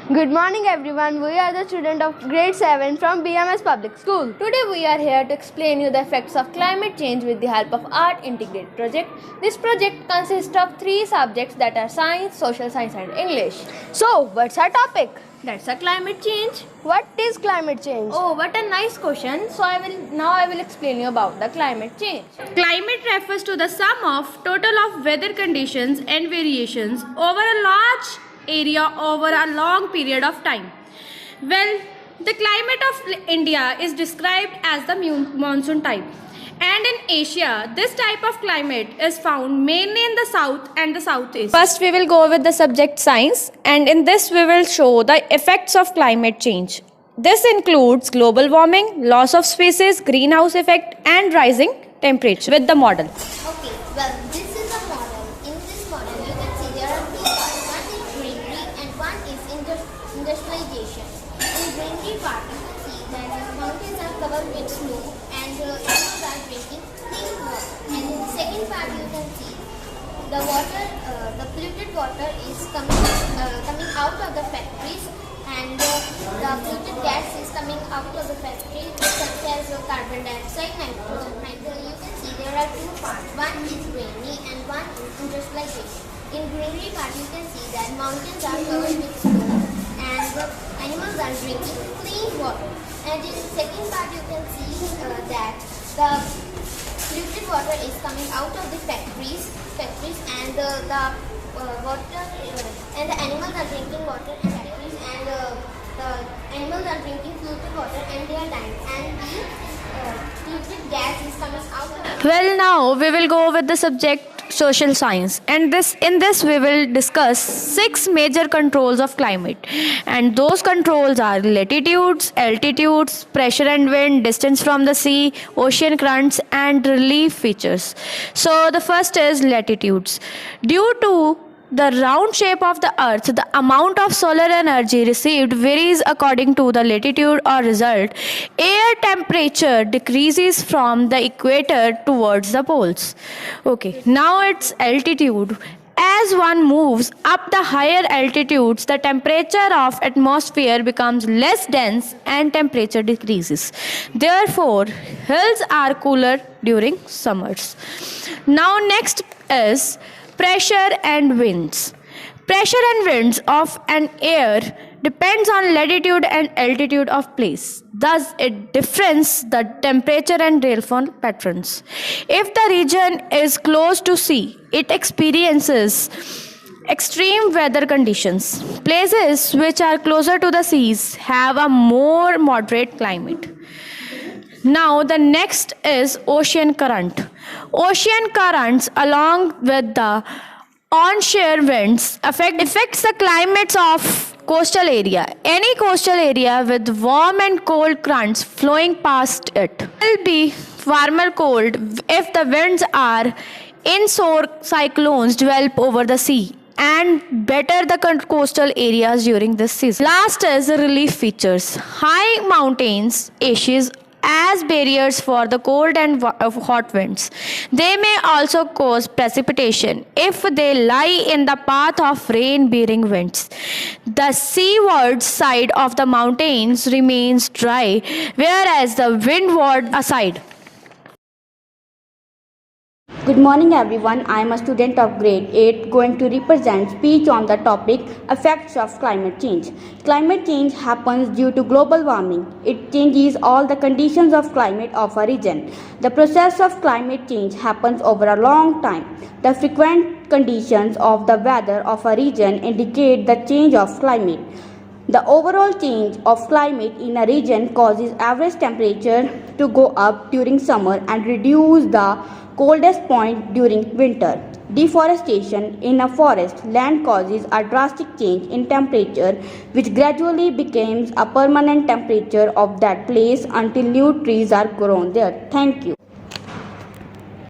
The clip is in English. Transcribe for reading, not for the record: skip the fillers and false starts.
Good morning everyone. We are the students of grade 7 from BMS Public School. Today we are here to explain you the effects of climate change with the help of Art Integrate project. This project consists of 3 subjects that are science, social science and English. So, what's our topic? That's a climate change. What is climate change? Oh, what a nice question. So I will explain you about the climate change. Climate refers to the sum of total of weather conditions and variations over a large area over a long period of time. Well, the climate of India is described as the monsoon type. And in Asia, this type of climate is found mainly in the south and the southeast. First, we will go with the subject science, and in this we will show the effects of climate change. This includes global warming, loss of species, greenhouse effect, and rising temperature with the model. Okay, well, this is a model. In this model, you can see there are 3 parts. One is greenery and one is industrialization. In greenery part, you can see that mountains are covered with snow and animals are drinking clean water. And in the second part, you can see the water, the polluted water is coming out of the factories, and the polluted gas is coming out of the factory, such as carbon dioxide, nitrogen. You can see there are 2 parts. One is greenery and one is industrialization. In greenery part, you can see that mountains are covered with snow and the animals are drinking clean water. And in the second part, you can see that the polluted water is coming out of the factories, and the water and the animals are drinking water in factories, and the animals are drinking polluted water and they are dying, and the polluted gas is coming out of. Well, now we will go with the subject social science, and in this we will discuss 6 major controls of climate, and those controls are latitudes, altitudes, pressure and wind, distance from the sea, ocean currents and relief features. So the first is latitudes. Due to the round shape of the earth, the amount of solar energy received varies according to the latitude or result. Air temperature decreases from the equator towards the poles. Okay, now it's altitude. As one moves up the higher altitudes, the temperature of atmosphere becomes less dense and temperature decreases. Therefore, hills are cooler during summers. Now next is pressure and winds. Pressure and winds of an air depends on latitude and altitude of place. Thus, it differs the temperature and rainfall patterns. If the region is close to sea, it experiences extreme weather conditions. Places which are closer to the seas have a more moderate climate. Now the next is ocean current. Ocean currents along with the onshore winds affects the climates of coastal area. Any coastal area with warm and cold currents flowing past it will be warmer cold if the winds are inshore cyclones develop over the sea, and better the coastal areas during this season. Last is relief features. High mountains ashes as barriers for the cold and hot winds. They may also cause precipitation if they lie in the path of rain-bearing winds. The seaward side of the mountains remains dry, whereas the windward side. Good morning everyone, I am a student of grade 8 going to represent speech on the topic effects of climate change. Climate change happens due to global warming. It changes all the conditions of climate of a region. The process of climate change happens over a long time. The frequent conditions of the weather of a region indicate the change of climate. The overall change of climate in a region causes average temperature to go up during summer and reduce the coldest point during winter. Deforestation in a forest land causes a drastic change in temperature, which gradually becomes a permanent temperature of that place until new trees are grown there. Thank you.